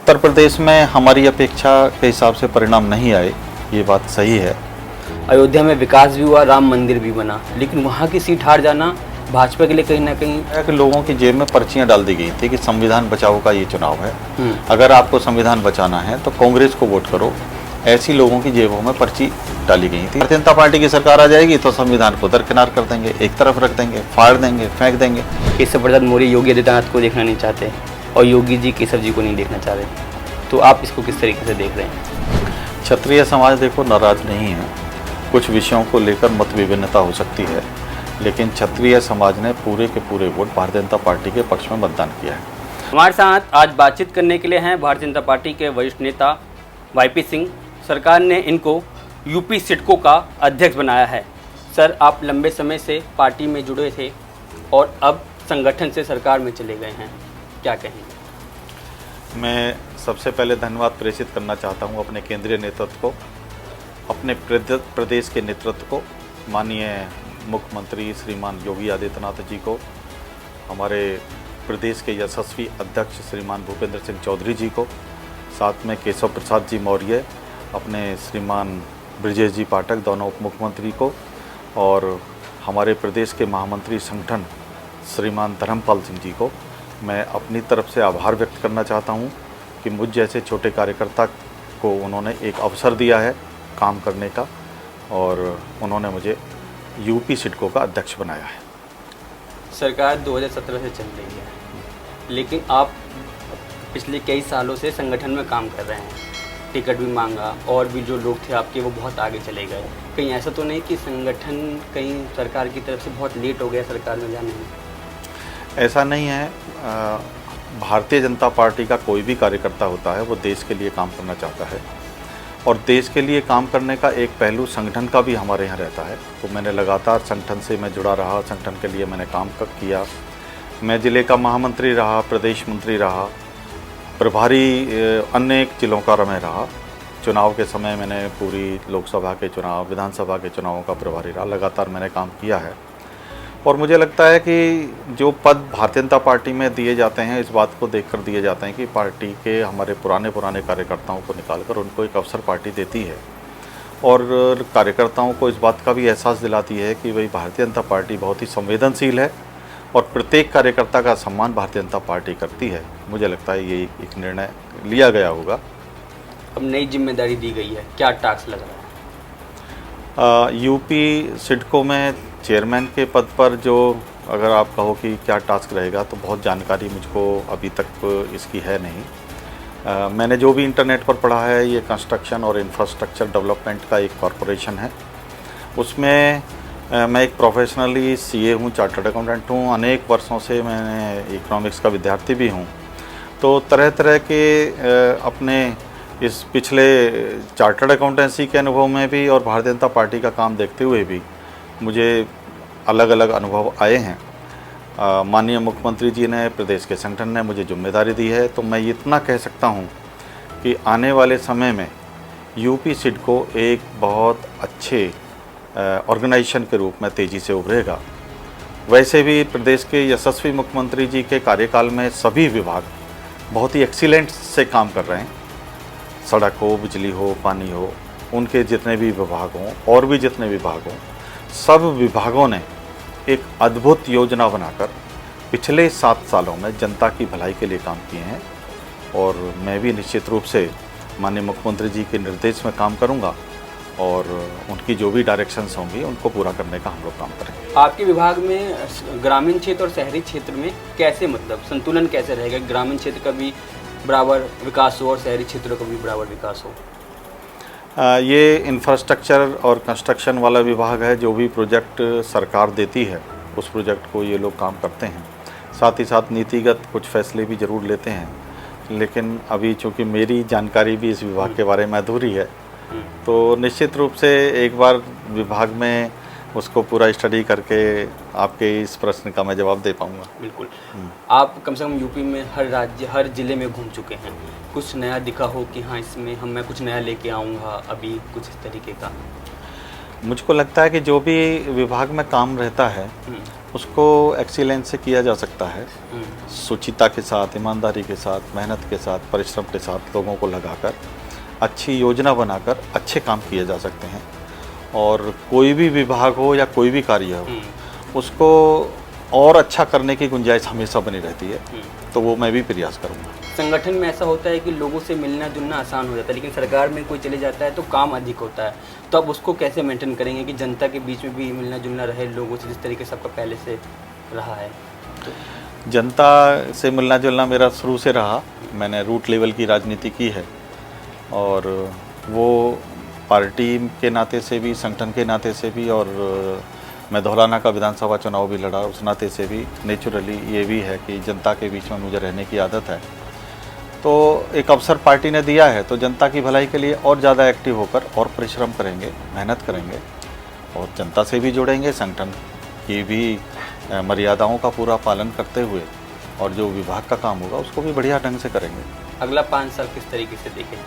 उत्तर प्रदेश में हमारी अपेक्षा के हिसाब से परिणाम नहीं आए, ये बात सही है। अयोध्या में विकास भी हुआ, राम मंदिर भी बना, लेकिन वहाँ की सीट हार जाना भाजपा के लिए कहीं ना कहीं कि लोगों की जेब में पर्चियां डाल दी गई थी कि संविधान बचाओ का ये चुनाव है, अगर आपको संविधान बचाना है तो कांग्रेस को वोट करो, ऐसी लोगों की जेबों में पर्ची डाली गई थी। भारतीय जनता पार्टी की सरकार आ जाएगी तो संविधान को दरकिनार कर देंगे, एक तरफ रख देंगे, फाड़ देंगे, फेंक देंगे। केशव प्रसाद मौर्य योगी आदित्यनाथ को देखना नहीं चाहते और योगी जी केशव जी को नहीं देखना चाह रहे, तो आप इसको किस तरीके से देख रहे हैं? क्षत्रिय समाज देखो नाराज नहीं है, कुछ विषयों को लेकर मत विभिन्नता हो सकती है, लेकिन क्षत्रिय समाज ने पूरे के पूरे वोट भारतीय जनता पार्टी के पक्ष में मतदान किया है। हमारे साथ आज बातचीत करने के लिए हैं भारतीय जनता पार्टी के वरिष्ठ नेता वाईपी सिंह। सरकार ने इनको यूपी सिडको का अध्यक्ष बनाया है। सर, आप लंबे समय से पार्टी में जुड़े थे और अब संगठन से सरकार में चले गए हैं, क्या कहेंगे? मैं सबसे पहले धन्यवाद प्रेषित करना चाहता हूं अपने केंद्रीय नेतृत्व को, अपने प्रदेश के नेतृत्व को, माननीय मुख्यमंत्री श्रीमान योगी आदित्यनाथ जी को, हमारे प्रदेश के यशस्वी अध्यक्ष श्रीमान भूपेंद्र सिंह चौधरी जी को, साथ में केशव प्रसाद जी मौर्य, अपने श्रीमान ब्रजेश जी पाठक दोनों उप मुख्यमंत्री को, और हमारे प्रदेश के महामंत्री संगठन श्रीमान धर्मपाल सिंह जी को मैं अपनी तरफ से आभार व्यक्त करना चाहता हूं कि मुझ जैसे छोटे कार्यकर्ता को उन्होंने एक अवसर दिया है काम करने का और उन्होंने मुझे यूपी सिडको का अध्यक्ष बनाया है। सरकार 2017 से चल रही है, लेकिन आप पिछले कई सालों से संगठन में काम कर रहे हैं, टिकट भी मांगा और भी जो लोग थे आपके वो बहुत आगे चले गए। कहीं ऐसा तो नहीं कि संगठन कहीं सरकार की तरफ से बहुत लेट हो गया सरकार में जाने में? ऐसा नहीं है। भारतीय जनता पार्टी का कोई भी कार्यकर्ता होता है वो देश के लिए काम करना चाहता है और देश के लिए काम करने का एक पहलू संगठन का भी हमारे यहाँ रहता है। तो मैंने लगातार संगठन से मैं जुड़ा रहा, संगठन के लिए मैंने काम किया। मैं ज़िले का महामंत्री रहा, प्रदेश मंत्री रहा, प्रभारी अनेक जिलों का मैं रहा। चुनाव के समय मैंने पूरी लोकसभा के चुनाव, विधानसभा के चुनावों का प्रभारी रहा। लगातार मैंने काम किया है और मुझे लगता है कि जो पद भारतीय जनता पार्टी में दिए जाते हैं इस बात को देखकर दिए जाते हैं कि पार्टी के हमारे पुराने कार्यकर्ताओं को निकालकर उनको एक अवसर पार्टी देती है और कार्यकर्ताओं को इस बात का भी एहसास दिलाती है कि भाई भारतीय जनता पार्टी बहुत ही संवेदनशील है और प्रत्येक कार्यकर्ता का सम्मान भारतीय जनता पार्टी करती है। मुझे लगता है ये एक निर्णय लिया गया होगा। अब नई जिम्मेदारी दी गई है, क्या टास्क लग रहा है? यूपी सिडको में चेयरमैन के पद पर जो अगर आप कहो कि क्या टास्क रहेगा तो बहुत जानकारी मुझको अभी तक इसकी है नहीं। मैंने जो भी इंटरनेट पर पढ़ा है ये कंस्ट्रक्शन और इंफ्रास्ट्रक्चर डेवलपमेंट का एक कॉरपोरेशन है। उसमें मैं एक प्रोफेशनली सीए हूँ, चार्टर्ड अकाउंटेंट हूँ, अनेक वर्षों से मैं इकोनॉमिक्स का विद्यार्थी भी हूँ। तो तरह तरह के अपने इस पिछले चार्टर्ड अकाउंटेंसी के अनुभव में भी और भारतीय जनता पार्टी का काम देखते हुए भी मुझे अलग अलग अनुभव आए हैं। माननीय मुख्यमंत्री जी ने, प्रदेश के संगठन ने मुझे जिम्मेदारी दी है तो मैं इतना कह सकता हूं कि आने वाले समय में यूपी सिडको एक बहुत अच्छे ऑर्गेनाइजेशन के रूप में तेज़ी से उभरेगा। वैसे भी प्रदेश के यशस्वी मुख्यमंत्री जी के कार्यकाल में सभी विभाग बहुत ही एक्सीलेंट से काम कर रहे हैं। सड़क हो, बिजली हो, पानी हो, उनके जितने भी विभाग हों और भी जितने विभाग हों, सब विभागों ने एक अद्भुत योजना बनाकर पिछले 7 सालों में जनता की भलाई के लिए काम किए हैं और मैं भी निश्चित रूप से माननीय मुख्यमंत्री जी के निर्देश में काम करूंगा और उनकी जो भी डायरेक्शंस होंगी उनको पूरा करने का हम लोग काम करेंगे। आपके विभाग में ग्रामीण क्षेत्र और शहरी क्षेत्र में कैसे मतलब संतुलन कैसे रहेगा? ग्रामीण क्षेत्र का भी बराबर विकास हो और शहरी क्षेत्रों का भी बराबर विकास हो? ये इंफ्रास्ट्रक्चर और कंस्ट्रक्शन वाला विभाग है। जो भी प्रोजेक्ट सरकार देती है उस प्रोजेक्ट को ये लोग काम करते हैं। साथ ही साथ नीतिगत कुछ फैसले भी ज़रूर लेते हैं, लेकिन अभी चूँकि मेरी जानकारी भी इस विभाग के बारे में अधूरी है तो निश्चित रूप से एक बार विभाग में उसको पूरा स्टडी करके आपके इस प्रश्न का मैं जवाब दे पाऊँगा। बिल्कुल। आप कम से कम यूपी में हर राज्य, हर ज़िले में घूम चुके हैं, कुछ नया दिखा हो कि हाँ इसमें मैं कुछ नया लेके आऊँगा अभी, कुछ इस तरीके का? मुझको लगता है कि जो भी विभाग में काम रहता है उसको एक्सीलेंस से किया जा सकता है, शुचिता के साथ, ईमानदारी के साथ, मेहनत के साथ, परिश्रम के साथ, लोगों को लगाकर अच्छी योजना बनाकर अच्छे काम किए जा सकते हैं। और कोई भी विभाग हो या कोई भी कार्य हो उसको और अच्छा करने की गुंजाइश हमेशा बनी रहती है, तो वो मैं भी प्रयास करूँगा। संगठन में ऐसा होता है कि लोगों से मिलना जुलना आसान हो जाता है, लेकिन सरकार में कोई चले जाता है तो काम अधिक होता है, तो अब उसको कैसे मेंटेन करेंगे कि जनता के बीच में भी मिलना जुलना रहे लोगों से, जिस तरीके से सबका पहले से रहा है? तो जनता से मिलना जुलना मेरा शुरू से रहा, मैंने रूट लेवल की राजनीति की है और वो पार्टी के नाते से भी, संगठन के नाते से भी, और मैं धौलाना का विधानसभा चुनाव भी लड़ा उस नाते से भी नेचुरली ये भी है कि जनता के बीच में मुझे रहने की आदत है। तो एक अवसर पार्टी ने दिया है तो जनता की भलाई के लिए और ज़्यादा एक्टिव होकर और परिश्रम करेंगे, मेहनत करेंगे और जनता से भी जुड़ेंगे, संगठन की भी मर्यादाओं का पूरा पालन करते हुए, और जो विभाग का काम होगा उसको भी बढ़िया ढंग से करेंगे। अगला 5 साल किस तरीके से देखें?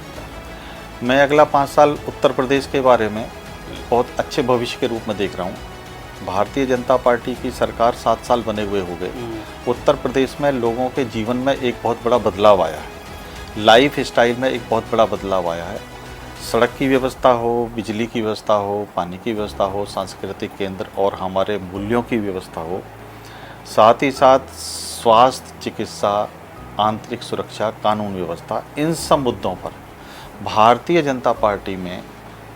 मैं अगला 5 साल उत्तर प्रदेश के बारे में बहुत अच्छे भविष्य के रूप में देख रहा हूँ। भारतीय जनता पार्टी की सरकार 7 साल बने हुए हो गए। उत्तर प्रदेश में लोगों के जीवन में एक बहुत बड़ा बदलाव आया है, लाइफ स्टाइल में एक बहुत बड़ा बदलाव आया है। सड़क की व्यवस्था हो, बिजली की व्यवस्था हो, पानी की व्यवस्था हो, सांस्कृतिक केंद्र और हमारे मूल्यों की व्यवस्था हो, साथ ही साथ स्वास्थ्य, चिकित्सा, आंतरिक सुरक्षा, कानून व्यवस्था, इन सब मुद्दों पर भारतीय जनता पार्टी में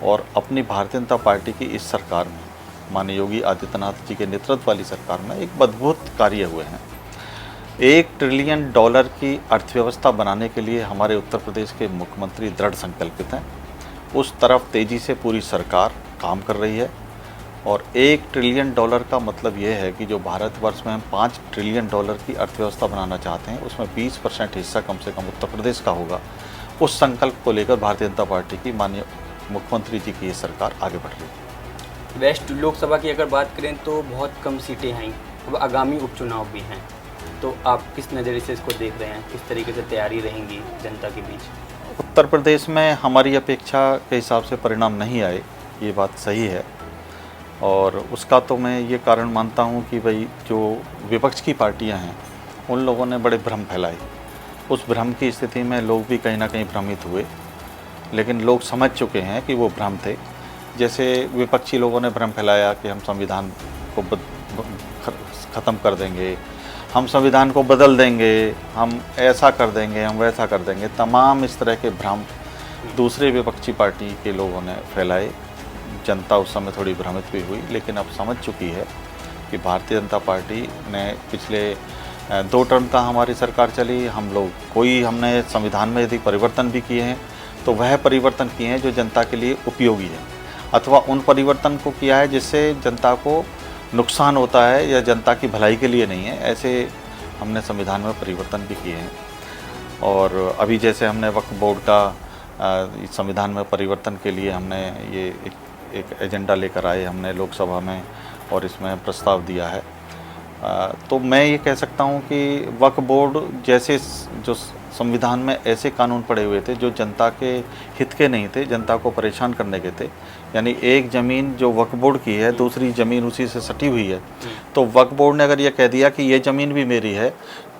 और अपनी भारतीय जनता पार्टी की इस सरकार में, माननीय योगी आदित्यनाथ जी के नेतृत्व वाली सरकार में एक अद्भुत कार्य हुए हैं। $1 ट्रिलियन की अर्थव्यवस्था बनाने के लिए हमारे उत्तर प्रदेश के मुख्यमंत्री दृढ़ संकल्पित हैं। उस तरफ तेज़ी से पूरी सरकार काम कर रही है और $1 ट्रिलियन का मतलब ये है कि जो भारतवर्ष में हम $5 ट्रिलियन की अर्थव्यवस्था बनाना चाहते हैं उसमें 20% हिस्सा कम से कम उत्तर प्रदेश का होगा। उस संकल्प को लेकर भारतीय जनता पार्टी की माननीय मुख्यमंत्री जी की ये सरकार आगे बढ़ रही है। वेस्ट लोकसभा की अगर बात करें तो बहुत कम सीटें हैं, अब आगामी उपचुनाव भी हैं, तो आप किस नज़रिए से इसको देख रहे हैं? किस तरीके से तैयारी रहेंगी जनता के बीच? उत्तर प्रदेश में हमारी अपेक्षा के हिसाब से परिणाम नहीं आए, ये बात सही है, और उसका तो मैं ये कारण मानता हूँ कि भाई जो विपक्ष की पार्टियाँ हैं उन लोगों ने बड़े भ्रम फैलाए। उस भ्रम की स्थिति में लोग भी कहीं ना कहीं भ्रमित हुए, लेकिन लोग समझ चुके हैं कि वो भ्रम थे। जैसे विपक्षी लोगों ने भ्रम फैलाया कि हम संविधान को ख़त्म कर देंगे, हम संविधान को बदल देंगे, हम ऐसा कर देंगे, हम वैसा कर देंगे, तमाम इस तरह के भ्रम दूसरे विपक्षी पार्टी के लोगों ने फैलाए। जनता उस समय थोड़ी भ्रमित भी हुई, लेकिन अब समझ चुकी है कि भारतीय जनता पार्टी ने पिछले 2 टर्म का हमारी सरकार चली, हमने संविधान में यदि परिवर्तन भी किए हैं तो वह परिवर्तन किए हैं जो जनता के लिए उपयोगी है, अथवा उन परिवर्तन को किया है जिससे जनता को नुकसान होता है या जनता की भलाई के लिए नहीं है। ऐसे हमने संविधान में परिवर्तन भी किए हैं। और अभी जैसे हमने वक्फ बोर्ड का संविधान में परिवर्तन के लिए हमने ये एक एजेंडा लेकर आए, हमने लोकसभा में और इसमें प्रस्ताव दिया है। तो मैं ये कह सकता हूँ कि वक्फ बोर्ड जैसे जो संविधान में ऐसे कानून पड़े हुए थे जो जनता के हित के नहीं थे, जनता को परेशान करने के थे, यानी एक ज़मीन जो वक्फ बोर्ड की है दूसरी ज़मीन उसी से सटी हुई है, तो वक्फ बोर्ड ने अगर ये कह दिया कि ये ज़मीन भी मेरी है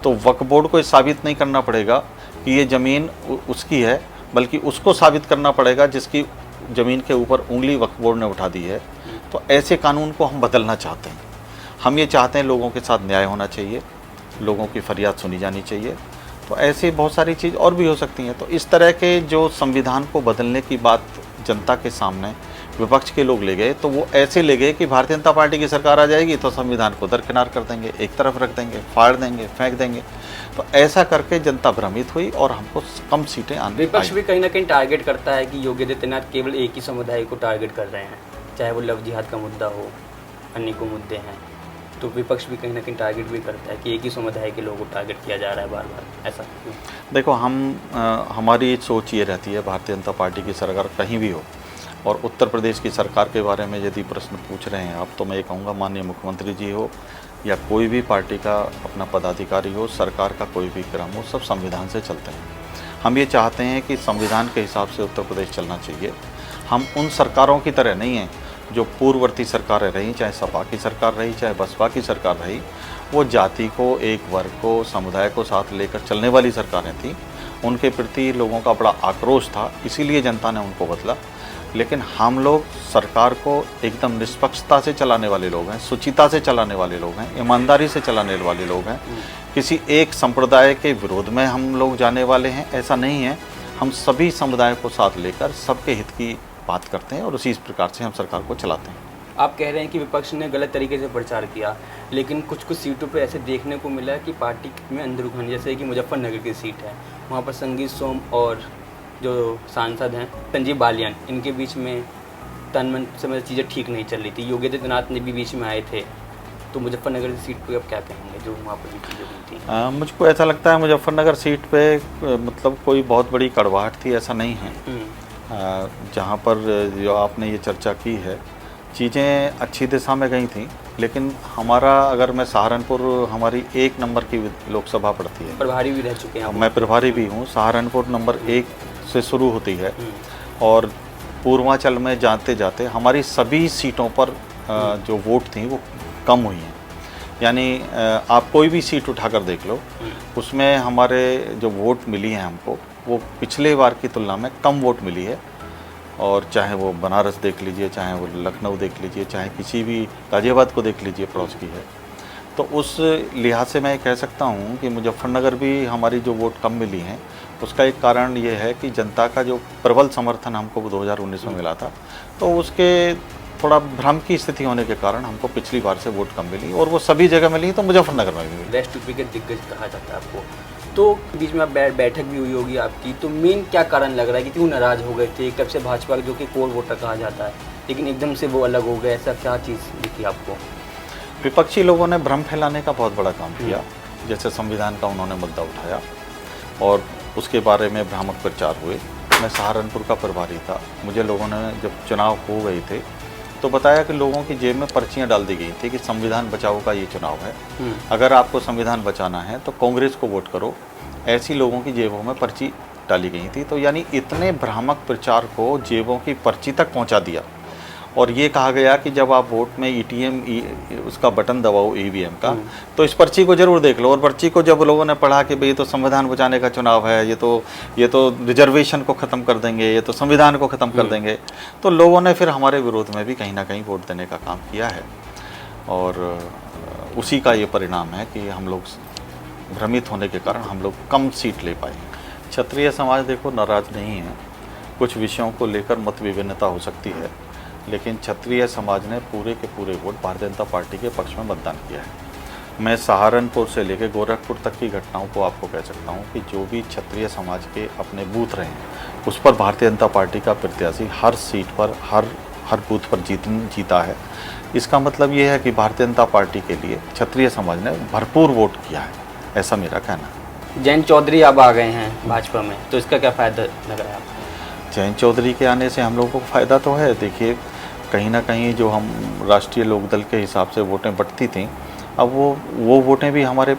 तो वक्फ बोर्ड को साबित नहीं करना पड़ेगा कि ये ज़मीन उसकी है, बल्कि उसको साबित करना पड़ेगा जिसकी ज़मीन के ऊपर उंगली वक्फ बोर्ड ने उठा दी है। तो ऐसे कानून को हम बदलना चाहते हैं। हम ये चाहते हैं लोगों के साथ न्याय होना चाहिए, लोगों की फरियाद सुनी जानी चाहिए। तो ऐसी बहुत सारी चीज़ और भी हो सकती हैं। तो इस तरह के जो संविधान को बदलने की बात जनता के सामने विपक्ष के लोग ले गए, तो वो ऐसे ले गए कि भारतीय जनता पार्टी की सरकार आ जाएगी तो संविधान को दरकिनार कर देंगे, एक तरफ रख देंगे, फाड़ देंगे, फेंक देंगे। तो ऐसा करके जनता भ्रमित हुई और हमको कम सीटें आने। विपक्ष भी कहीं ना कहीं टारगेट करता है कि योगी आदित्यनाथ केवल एक ही समुदाय को टारगेट कर रहे हैं, चाहे वो लव जिहाद का मुद्दा हो, अन्य को मुद्दे हैं, तो विपक्ष भी कहीं ना कहीं टारगेट भी करता है कि एक ही समुदाय के लोगों को टारगेट किया जा रहा है बार बार। ऐसा देखो, हमारी सोच ये रहती है, भारतीय जनता पार्टी की सरकार कहीं भी हो, और उत्तर प्रदेश की सरकार के बारे में यदि प्रश्न पूछ रहे हैं आप, तो मैं ये कहूँगा माननीय मुख्यमंत्री जी हो या कोई भी पार्टी का अपना पदाधिकारी हो, सरकार का कोई भी क्रम हो, सब संविधान से चलते हैं। हम ये चाहते हैं कि संविधान के हिसाब से उत्तर प्रदेश चलना चाहिए। हम उन सरकारों की तरह नहीं हैं जो पूर्ववर्ती सरकारें रहीं, चाहे सपा की सरकार रही, चाहे बसपा की सरकार रही, वो जाति को, एक वर्ग को, समुदाय को साथ लेकर चलने वाली सरकारें थीं। उनके प्रति लोगों का बड़ा आक्रोश था, इसीलिए जनता ने उनको बदला। लेकिन हम लोग सरकार को एकदम निष्पक्षता से चलाने वाले लोग हैं, शुचिता से चलाने वाले लोग हैं, ईमानदारी से चलाने वाले लोग हैं। किसी एक संप्रदाय के विरोध में हम लोग जाने वाले हैं, ऐसा नहीं है। हम सभी समुदाय को साथ लेकर सबके हित की बात करते हैं और उसी प्रकार से हम सरकार को चलाते हैं। आप कह रहे हैं कि विपक्ष ने गलत तरीके से प्रचार किया, लेकिन कुछ कुछ सीटों पे ऐसे देखने को मिला कि पार्टी में अंदरूनी, जैसे कि मुजफ्फरनगर की सीट है, वहाँ पर संगीत सोम और जो सांसद हैं संजीव बालियान, इनके बीच में तन मन से मतलब चीज़ें ठीक नहीं चल रही थी। योगी आदित्यनाथ ने भी बीच में आए थे, तो मुजफ्फरनगर की सीट पर अब क्या कहेंगे जो वहाँ पर भी चीज़ें हुई थी? मुझको ऐसा लगता है मुजफ्फरनगर सीट पे मतलब कोई बहुत बड़ी कड़वाहट थी, ऐसा नहीं है। जहाँ पर जो आपने ये चर्चा की है, चीज़ें अच्छी दिशा में गई थी, लेकिन हमारा, अगर मैं सहारनपुर, हमारी 1 नंबर की लोकसभा पड़ती है, प्रभारी भी रह चुके हैं, मैं प्रभारी भी हूँ। सहारनपुर नंबर 1 से शुरू होती है और पूर्वांचल में जाते जाते हमारी सभी सीटों पर जो वोट थी वो कम हुई हैं। यानी आप कोई भी सीट उठाकर देख लो, उसमें हमारे जो वोट मिली हैं हमको, वो पिछले बार की तुलना में कम वोट मिली है। और चाहे वो बनारस देख लीजिए, चाहे वो लखनऊ देख लीजिए, चाहे किसी भी गाज़ियाबाद को देख लीजिए, पड़ोस की है। तो उस लिहाज से मैं कह सकता हूँ कि मुजफ्फरनगर भी हमारी जो वोट कम मिली हैं, उसका एक कारण ये है कि जनता का जो प्रबल समर्थन हमको 2019 में मिला था, तो उसके थोड़ा भ्रम की स्थिति होने के कारण हमको पिछली बार से वोट कम मिली, और वो सभी जगह मिली, तो मुजफ्फरनगर में भी मिली। वेस्ट यूपी के दिग्गज कहा जाता है आपको, तो बीच में बैठक भी हुई होगी आपकी, तो मेन क्या कारण लग रहा है कि क्यों नाराज़ हो गए थे? एक तरफ से भाजपा जो कि कोर वोटर कहा जाता है, लेकिन एकदम से वो अलग हो गए, ऐसा क्या चीज़ दिखी आपको? विपक्षी लोगों ने भ्रम फैलाने का बहुत बड़ा काम किया। जैसे संविधान का उन्होंने मुद्दा उठाया और उसके बारे में भ्रामक प्रचार हुए। मैं सहारनपुर का प्रभारी था, मुझे लोगों ने जब चुनाव हो गए थे तो बताया कि लोगों की जेब में पर्चियां डाल दी गई थी कि संविधान बचाओ का ये चुनाव है, अगर आपको संविधान बचाना है तो कांग्रेस को वोट करो। ऐसी लोगों की जेबों में पर्ची डाली गई थी। तो यानी इतने भ्रामक प्रचार को जेबों की पर्ची तक पहुंचा दिया, और ये कहा गया कि जब आप वोट में ईटीएम उसका बटन दबाओ ईवीएम का, तो इस पर्ची को जरूर देख लो। और पर्ची को जब लोगों ने पढ़ा कि भाई ये तो संविधान बचाने का चुनाव है, ये तो रिजर्वेशन को ख़त्म कर देंगे, ये तो संविधान को ख़त्म कर देंगे, तो लोगों ने फिर हमारे विरोध में भी कहीं ना कहीं वोट देने का काम किया है। और उसी का ये परिणाम है कि हम लोग भ्रमित होने के कारण हम लोग कम सीट ले पाए। क्षत्रिय समाज देखो नाराज़ नहीं है, कुछ विषयों को लेकर मत विभिन्नता हो सकती है, लेकिन क्षत्रिय समाज ने पूरे के पूरे वोट भारतीय जनता पार्टी के पक्ष में मतदान किया है। मैं सहारनपुर से लेकर गोरखपुर तक की घटनाओं को आपको कह सकता हूँ कि जो भी क्षत्रिय समाज के अपने बूथ रहे हैं, उस पर भारतीय जनता पार्टी का प्रत्याशी हर सीट पर, हर बूथ पर जीता है। इसका मतलब ये है कि भारतीय जनता पार्टी के लिए क्षत्रिय समाज ने भरपूर वोट किया है, ऐसा मेरा कहना है। जयंत चौधरी अब आ गए हैं भाजपा में, तो इसका क्या फ़ायदा लग रहा है आपको? जयंत चौधरी के आने से हम लोगों को फ़ायदा तो है। देखिए, कहीं ना कहीं जो हम राष्ट्रीय लोकदल के हिसाब से वोटें बंटती थीं, अब वो वोटें भी हमारे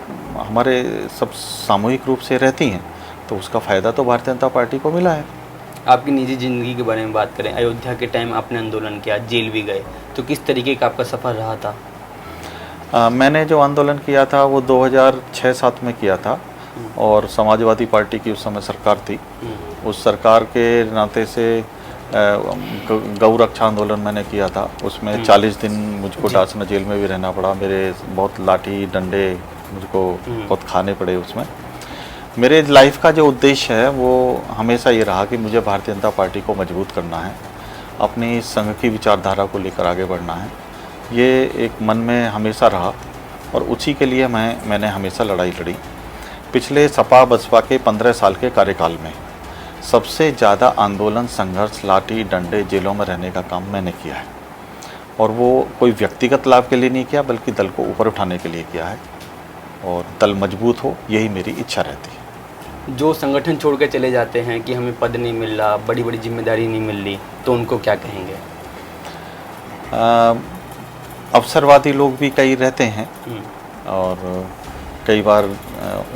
सब सामूहिक रूप से रहती हैं, तो उसका फ़ायदा तो भारतीय जनता पार्टी को मिला है। आपकी निजी ज़िंदगी के बारे में बात करें, अयोध्या के टाइम आपने आंदोलन किया, जेल भी गए, तो किस तरीके का आपका सफ़र रहा था? मैंने जो आंदोलन किया था वो 2006-07 में किया था, और समाजवादी पार्टी की उस समय सरकार थी। उस सरकार के नाते से गौ रक्षा आंदोलन मैंने किया था। उसमें 40 दिन मुझको डासना जेल में भी रहना पड़ा, मेरे बहुत लाठी डंडे मुझको बहुत खाने पड़े। उसमें मेरे लाइफ का जो उद्देश्य है वो हमेशा ये रहा कि मुझे भारतीय जनता पार्टी को मजबूत करना है, अपनी संघ की विचारधारा को लेकर आगे बढ़ना है। ये एक मन में हमेशा रहा और उसी के लिए मैंने हमेशा लड़ाई लड़ी। पिछले सपा बसपा के 15 साल के कार्यकाल में सबसे ज़्यादा आंदोलन, संघर्ष, लाठी डंडे, जेलों में रहने का काम मैंने किया है, और वो कोई व्यक्तिगत लाभ के लिए नहीं किया, बल्कि दल को ऊपर उठाने के लिए किया है, और दल मजबूत हो, यही मेरी इच्छा रहती है। जो संगठन छोड़ के चले जाते हैं कि हमें पद नहीं मिल रहा, बड़ी बड़ी जिम्मेदारी नहीं मिल रही, तो उनको क्या कहेंगे? अवसरवादी लोग भी कई रहते हैं, और कई बार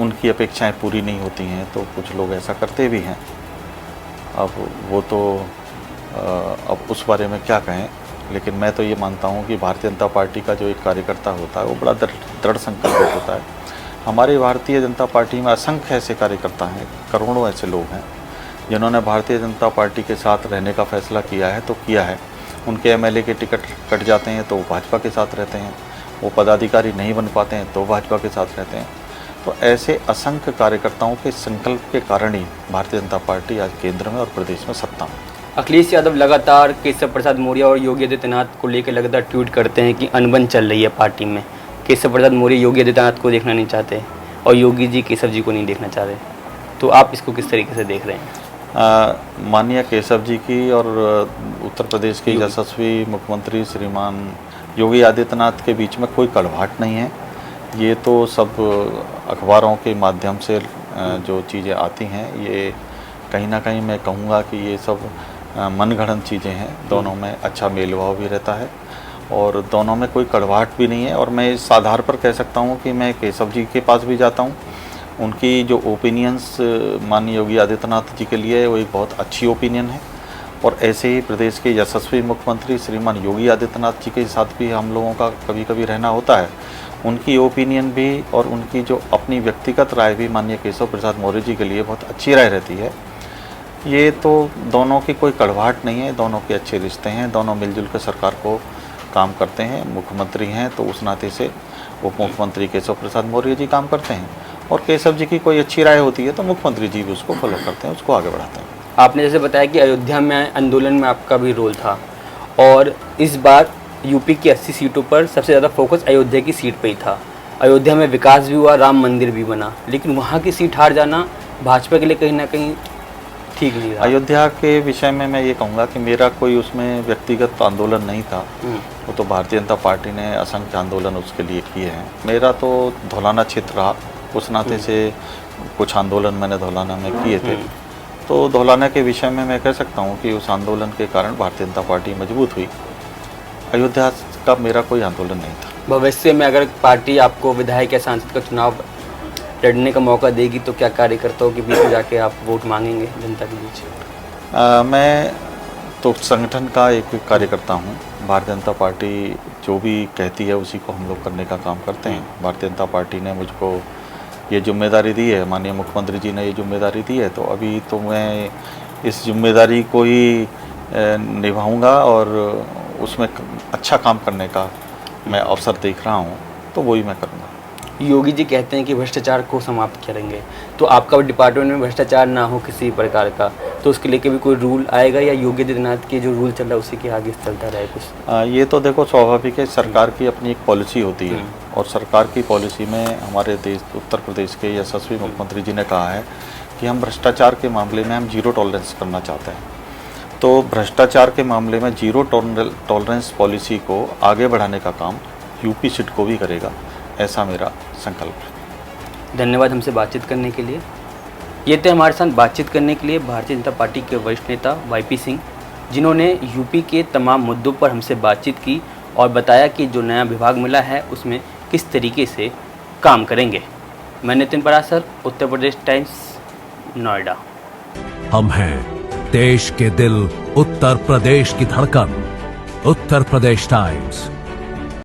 उनकी अपेक्षाएं पूरी नहीं होती हैं, तो कुछ लोग ऐसा करते भी हैं। अब वो तो अब उस बारे में क्या कहें, लेकिन मैं तो ये मानता हूँ कि भारतीय जनता पार्टी का जो एक कार्यकर्ता होता है वो बड़ा दृढ़ संकल्पित होता है। हमारी भारतीय जनता पार्टी में असंख्य ऐसे कार्यकर्ता हैं, करोड़ों ऐसे लोग हैं जिन्होंने भारतीय जनता पार्टी के साथ रहने का फैसला किया है तो किया है। उनके एमएलए के टिकट कट जाते हैं तो वो भाजपा के साथ रहते हैं, वो पदाधिकारी नहीं बन पाते हैं तो भाजपा के साथ रहते हैं। तो ऐसे असंख्य कार्यकर्ताओं के संकल्प के कारण ही भारतीय जनता पार्टी आज केंद्र में और प्रदेश में सत्ता में। अखिलेश यादव लगातार केशव प्रसाद मौर्य और योगी आदित्यनाथ को लेकर लगातार ट्वीट करते हैं कि अनबन चल रही है पार्टी में। केशव प्रसाद मौर्य योगी आदित्यनाथ को देखना नहीं चाहते और योगी जी केशव जी को नहीं देखना चाह रहे, तो आप इसको किस तरीके से देख रहे हैं? माननीय केशव जी की और उत्तर प्रदेश के यशस्वी मुख्यमंत्री श्रीमान योगी आदित्यनाथ के बीच में कोई कड़वाहट नहीं है। ये तो सब अखबारों के माध्यम से जो चीज़ें आती हैं, ये कहीं ना कहीं मैं कहूँगा कि ये सब मनगढ़ंत चीज़ें हैं। दोनों में अच्छा मेलभाव भी रहता है और दोनों में कोई कड़वाहट भी नहीं है। और मैं इस आधार पर कह सकता हूँ कि मैं केशव जी के पास भी जाता हूँ, उनकी जो ओपिनियंस माननीय योगी आदित्यनाथ जी के लिए वो एक बहुत अच्छी ओपिनियन है। और ऐसे ही प्रदेश के यशस्वी मुख्यमंत्री श्रीमान योगी आदित्यनाथ जी के साथ भी हम लोगों का कभी कभी रहना होता है। उनकी ओपिनियन भी और उनकी जो अपनी व्यक्तिगत राय भी माननीय केशव प्रसाद मौर्य जी के लिए बहुत अच्छी राय रहती है। ये तो दोनों की कोई कड़वाहट नहीं है, दोनों के अच्छे रिश्ते हैं, दोनों मिलजुल कर सरकार को काम करते हैं। मुख्यमंत्री हैं तो उस नाते से उप मुख्यमंत्री केशव प्रसाद मौर्य जी काम करते हैं और केशव जी की कोई अच्छी राय होती है तो मुख्यमंत्री जी भी उसको फॉलो करते हैं, उसको आगे बढ़ाते हैं। आपने जैसे बताया कि अयोध्या में आंदोलन में आपका भी रोल था और इस बार यूपी की 80 सीटों पर सबसे ज़्यादा फोकस अयोध्या की सीट पे ही था। अयोध्या में विकास भी हुआ, राम मंदिर भी बना, लेकिन वहाँ की सीट हार जाना भाजपा के लिए कहीं ना कहीं ठीक नहीं रहा। अयोध्या के विषय में मैं ये कहूँगा कि मेरा कोई उसमें व्यक्तिगत आंदोलन नहीं था, वो तो भारतीय जनता पार्टी ने असंख्य आंदोलन उसके लिए किए हैं। मेरा तो धौलाना क्षेत्र रहा, उस नाते से कुछ आंदोलन मैंने धौलाना में किए थे। तो धौलाना के विषय में मैं कह सकता हूँ कि उस आंदोलन के कारण भारतीय जनता पार्टी मजबूत हुई। अयोध्या का मेरा कोई आंदोलन नहीं था। भविष्य में अगर पार्टी आपको विधायक या सांसद का चुनाव लड़ने का मौका देगी तो क्या कार्यकर्ताओं के बीच में जाके आप वोट मांगेंगे जनता के बीच? मैं तो संगठन का एक कार्यकर्ता हूँ। भारतीय जनता पार्टी जो भी कहती है उसी को हम लोग करने का काम करते हैं। भारतीय जनता पार्टी ने मुझको ये जिम्मेदारी दी है, माननीय मुख्यमंत्री जी ने ये जिम्मेदारी दी है, तो अभी तो मैं इस जिम्मेदारी को ही निभाऊंगा और उसमें अच्छा काम करने का मैं अवसर देख रहा हूँ, तो वही मैं करूँगा। योगी जी कहते हैं कि भ्रष्टाचार को समाप्त करेंगे, तो आपका डिपार्टमेंट में भ्रष्टाचार ना हो किसी प्रकार का, तो उसके लिए भी कोई रूल आएगा या योगी आदित्यनाथ के जो रूल चल रहा है उसी के आगे चलता रहे कुछ? ये तो देखो स्वाभाविक है, सरकार की अपनी एक पॉलिसी होती है और सरकार की पॉलिसी में हमारे देश उत्तर प्रदेश के यशस्वी मुख्यमंत्री जी ने कहा है कि हम भ्रष्टाचार के मामले में हम जीरो टॉलरेंस करना चाहते हैं। तो भ्रष्टाचार के मामले में जीरो टॉलरेंस पॉलिसी को आगे बढ़ाने का काम यूपी सीट को भी करेगा, ऐसा मेरा संकल्प है। धन्यवाद हमसे बातचीत करने के लिए। ये थे हमारे साथ बातचीत करने के लिए भारतीय जनता पार्टी के वरिष्ठ नेता वाईपी सिंह, जिन्होंने यूपी के तमाम मुद्दों पर हमसे बातचीत की और बताया कि जो नया विभाग मिला है उसमें किस तरीके से काम करेंगे। मैं नितिन परासर, उत्तर प्रदेश टाइम्स, नोएडा। हम हैं देश के दिल, उत्तर प्रदेश की धड़कन, उत्तर प्रदेश टाइम्स।